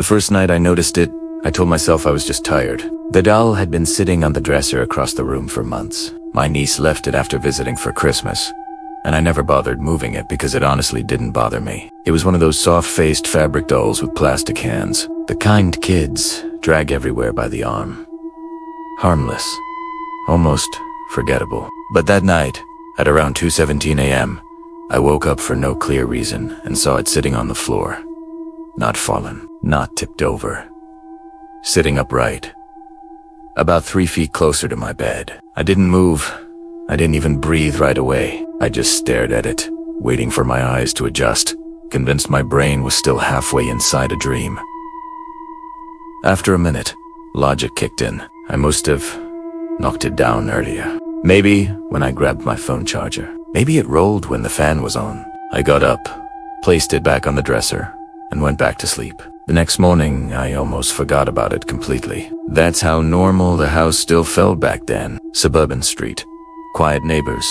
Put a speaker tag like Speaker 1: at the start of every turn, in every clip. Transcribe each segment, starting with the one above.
Speaker 1: The first night I noticed it, I told myself I was just tired. The doll had been sitting on the dresser across the room for months. My niece left it after visiting for Christmas, and I never bothered moving it because it honestly didn't bother me. It was one of those soft-faced fabric dolls with plastic hands. The kind kids drag everywhere by the arm. Harmless. Almost forgettable. But that night, at around 2:17 a.m., I woke up for no clear reason and saw it sitting on the floor. Not fallen, not tipped over. Sitting upright. About 3 feet closer to my bed. I didn't move. I didn't even breathe right away. I just stared at it, waiting for my eyes to adjust, convinced my brain was still halfway inside a dream. After a minute, logic kicked in. I must have knocked it down earlier. Maybe when I grabbed my phone charger. Maybe it rolled when the fan was on. I got up, placed it back on the dresser, and went back to sleep. The next morning, I almost forgot about it completely. That's how normal the house still felt back then. Suburban street. Quiet neighbors.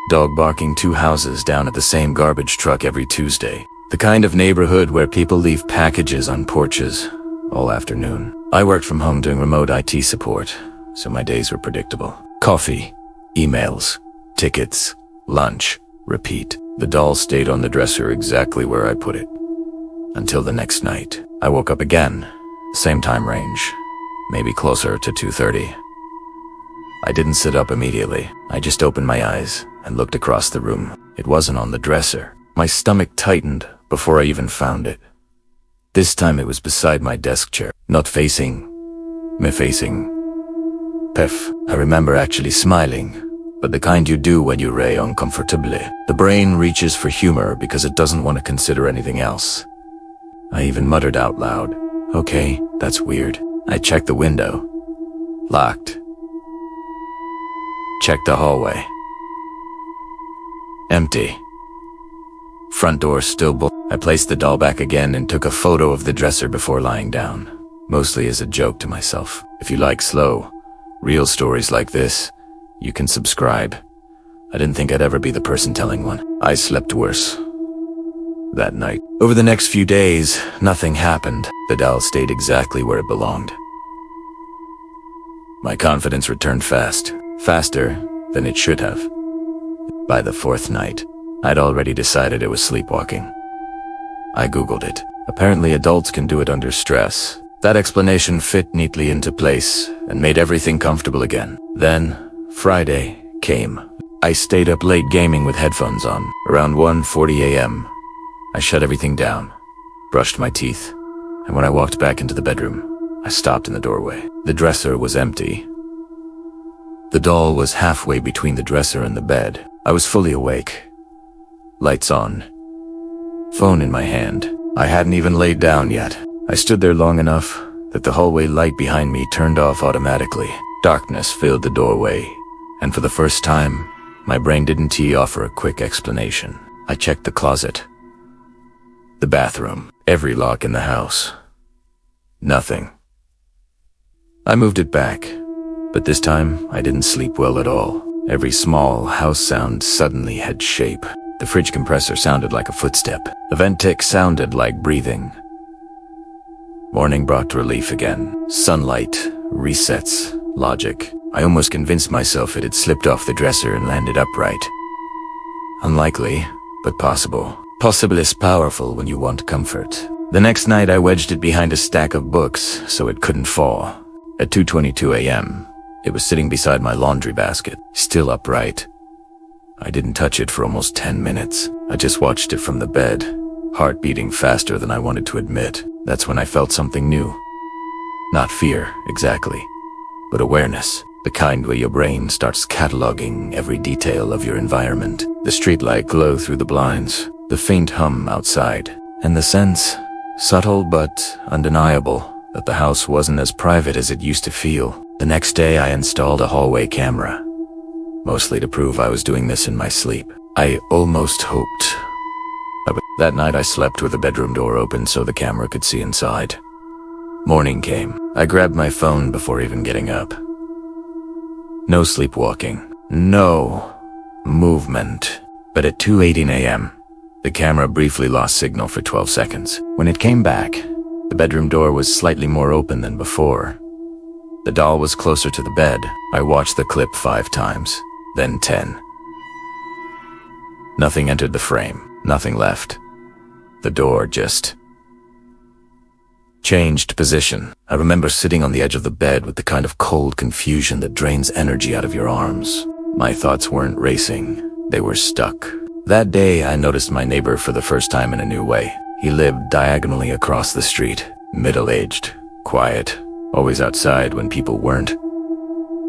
Speaker 1: Dog barking 2 houses down at the same garbage truck every Tuesday. The kind of neighborhood where people leave packages on porches all afternoon. I worked from home doing remote IT support, so my days were predictable. Coffee, emails, tickets, lunch, repeat. The doll stayed on the dresser exactly where I put it. Until the next night. I woke up again, same time range, maybe closer to 2:30. I didn't sit up immediately. I just opened my eyes and looked across the room. It wasn't on the dresser. My stomach tightened before I even found it. This time it was beside my desk chair, not facing, me facing. Pef. I remember actually smiling, but the kind you do when you ray uncomfortably. The brain reaches for humor because it doesn't want to consider anything else. I even muttered out loud, "Okay, that's weird." I checked the window. Locked. Checked the hallway. Empty. Front door still bolted. I placed the doll back again and took a photo of the dresser before lying down, mostly as a joke to myself. If you like slow, real stories like this, you can subscribe. I didn't think I'd ever be the person telling one. I slept worse that night. Over the next few days, nothing happened. The doll stayed exactly where it belonged. My confidence returned fast, faster than it should have. By the 4th night, I'd already decided it was sleepwalking. I Googled it. Apparently adults can do it under stress. That explanation fit neatly into place and made everything comfortable again. Then, Friday came. I stayed up late gaming with headphones on. Around 1:40 a.m., I shut everything down, brushed my teeth, and when I walked back into the bedroom, I stopped in the doorway. The dresser was empty. The doll was halfway between the dresser and the bed. I was fully awake. Lights on. Phone in my hand. I hadn't even laid down yet. I stood there long enough that the hallway light behind me turned off automatically. Darkness filled the doorway, and for the first time, my brain didn't tee off for a quick explanation. I checked the closet. The bathroom. Every lock in the house. Nothing. I moved it back, but this time I didn't sleep well at all. Every small house sound suddenly had shape. The fridge compressor sounded like a footstep. The vent tick sounded like breathing. Morning brought relief again. Sunlight, resets, logic. I almost convinced myself it had slipped off the dresser and landed upright. Unlikely, but possible. Possible is powerful when you want comfort. The next night I wedged it behind a stack of books so it couldn't fall. At 2:22 a.m., it was sitting beside my laundry basket, still upright. I didn't touch it for almost 10 minutes. I just watched it from the bed, heart beating faster than I wanted to admit. That's when I felt something new. Not fear, exactly, but awareness. The kind where your brain starts cataloging every detail of your environment. The streetlight glow through the blinds, the faint hum outside, and the sense, subtle but undeniable, that the house wasn't as private as it used to feel. The next day I installed a hallway camera, mostly to prove I was doing this in my sleep. I almost hoped. That night I slept with the bedroom door open so the camera could see inside. Morning came. I grabbed my phone before even getting up. No sleepwalking. No movement. But at 2:18 a.m., the camera briefly lost signal for 12 seconds. When it came back, The bedroom door was slightly more open than before. The doll was closer to the bed. I watched the clip 5 times, then 10. Nothing entered the frame, nothing left. The door just changed position. I remember sitting on the edge of the bed with the kind of cold confusion that drains energy out of your arms. My thoughts weren't racing, they were stuck. That day, I noticed my neighbor for the first time in a new way. He lived diagonally across the street, middle-aged, quiet, always outside when people weren't.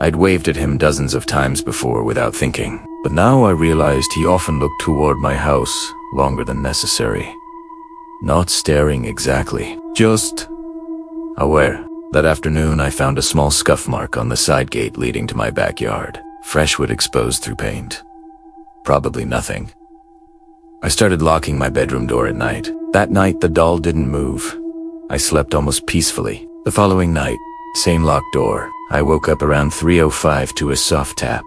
Speaker 1: I'd waved at him dozens of times before without thinking, but now I realized he often looked toward my house longer than necessary. Not staring exactly, just aware. That afternoon, I found a small scuff mark on the side gate leading to my backyard. Fresh wood exposed through paint. Probably nothing. I started locking my bedroom door at night. That night, the doll didn't move. I slept almost peacefully. The following night, same locked door. I woke up around 3:05 to a soft tap.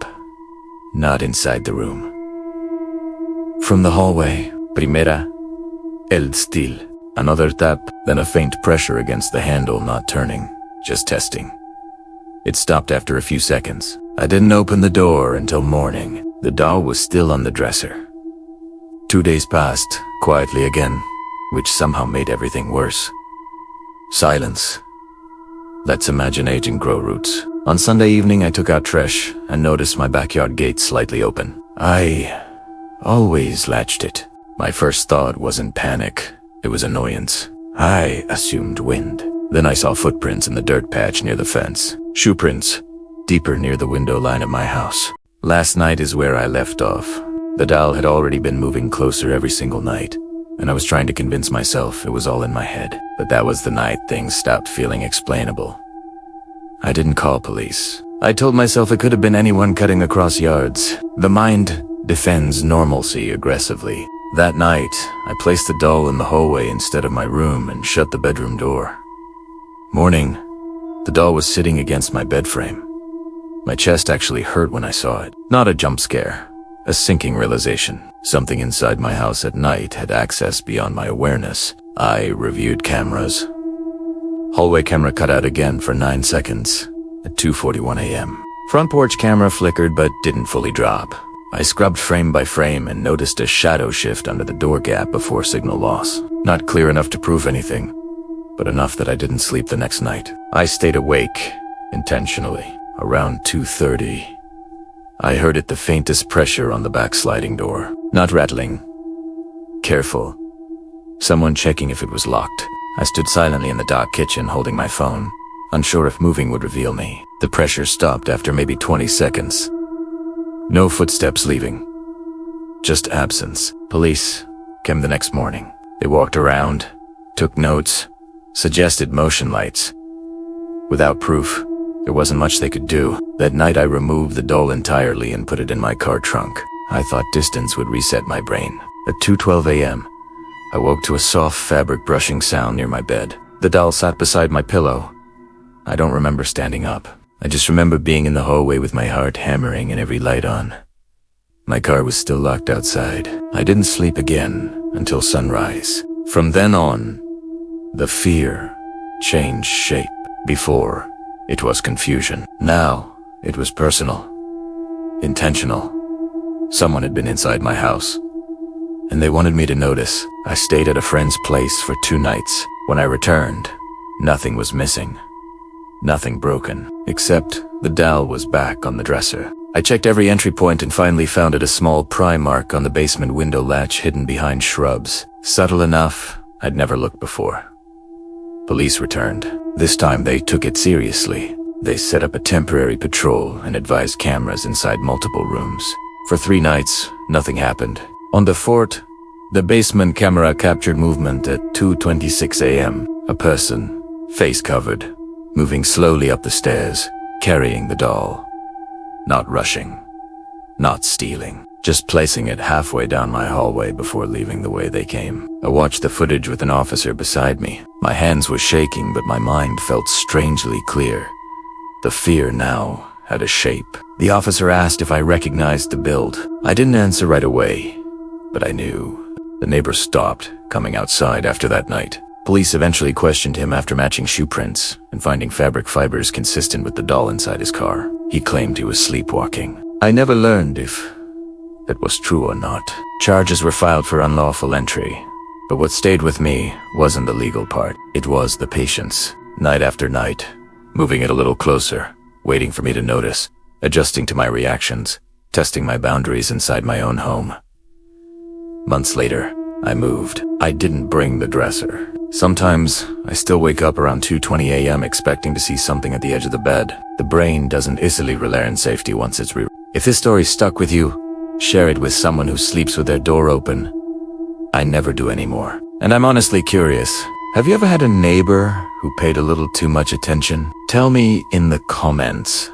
Speaker 1: Not inside the room. From the hallway, primera, el stil. Another tap, then a faint pressure against the handle not turning, just testing. It stopped after a few seconds. I didn't open the door until morning. The doll was still on the dresser. 2 days passed, quietly again, which somehow made everything worse. Silence. Let's imagine aging grow roots. On Sunday evening, I took out trash and noticed my backyard gate slightly open. I always latched it. My first thought wasn't panic, it was annoyance. I assumed wind. Then I saw footprints in the dirt patch near the fence. Shoe prints, deeper near the window line of my house. Last night is where I left off. The doll had already been moving closer every single night, and I was trying to convince myself it was all in my head. But that was the night things stopped feeling explainable. I didn't call police. I told myself it could have been anyone cutting across yards. The mind defends normalcy aggressively. That night, I placed the doll in the hallway instead of my room and shut the bedroom door. Morning, the doll was sitting against my bed frame. My chest actually hurt when I saw it. Not a jump scare, a sinking realization. Something inside my house at night had access beyond my awareness. I reviewed cameras. Hallway camera cut out again for 9 seconds at 2:41 a.m. Front porch camera flickered but didn't fully drop. I scrubbed frame by frame and noticed a shadow shift under the door gap before signal loss. Not clear enough to prove anything, but enough that I didn't sleep the next night. I stayed awake, intentionally. Around 2:30, I heard it the faintest pressure on the back sliding door. Not rattling. Careful. Someone checking if it was locked. I stood silently in the dark kitchen holding my phone, unsure if moving would reveal me. The pressure stopped after maybe 20 seconds. No footsteps leaving. Just absence. Police came the next morning. They walked around, took notes, suggested motion lights. Without proof, there wasn't much they could do. That night I removed the doll entirely and put it in my car trunk. I thought distance would reset my brain. At 2:12 a.m., I woke to a soft fabric brushing sound near my bed. The doll sat beside my pillow. I don't remember standing up. I just remember being in the hallway with my heart hammering and every light on. My car was still locked outside. I didn't sleep again until sunrise. From then on, the fear changed shape. Before, it was confusion. Now, it was personal. Intentional. Someone had been inside my house, and they wanted me to notice. I stayed at a friend's place for 2 nights. When I returned, nothing was missing. Nothing broken, except the doll was back on the dresser. I checked every entry point and finally found it a small pry mark on the basement window latch hidden behind shrubs. Subtle enough, I'd never looked before. Police returned. This time they took it seriously. They set up a temporary patrol and advised cameras inside multiple rooms. For 3 nights, nothing happened. On the 4th, the basement camera captured movement at 2:26 a.m. A person, face covered, moving slowly up the stairs, carrying the doll. Not rushing, not stealing, just placing it halfway down my hallway before leaving the way they came. I watched the footage with an officer beside me. My hands were shaking, but my mind felt strangely clear. The fear now had a shape. The officer asked if I recognized the build. I didn't answer right away, but I knew. The neighbors stopped coming outside after that night. Police eventually questioned him after matching shoe prints and finding fabric fibers consistent with the doll inside his car. He claimed he was sleepwalking. I never learned if that was true or not. Charges were filed for unlawful entry, but what stayed with me wasn't the legal part. It was the patience. Night after night, moving it a little closer, waiting for me to notice, adjusting to my reactions, testing my boundaries inside my own home. Months later, I moved. I didn't bring the dresser. Sometimes, I still wake up around 2:20 a.m. expecting to see something at the edge of the bed. The brain doesn't easily rely on safety once it's If this story stuck with you, share it with someone who sleeps with their door open. I never do anymore. And I'm honestly curious, have you ever had a neighbor who paid a little too much attention? Tell me in the comments.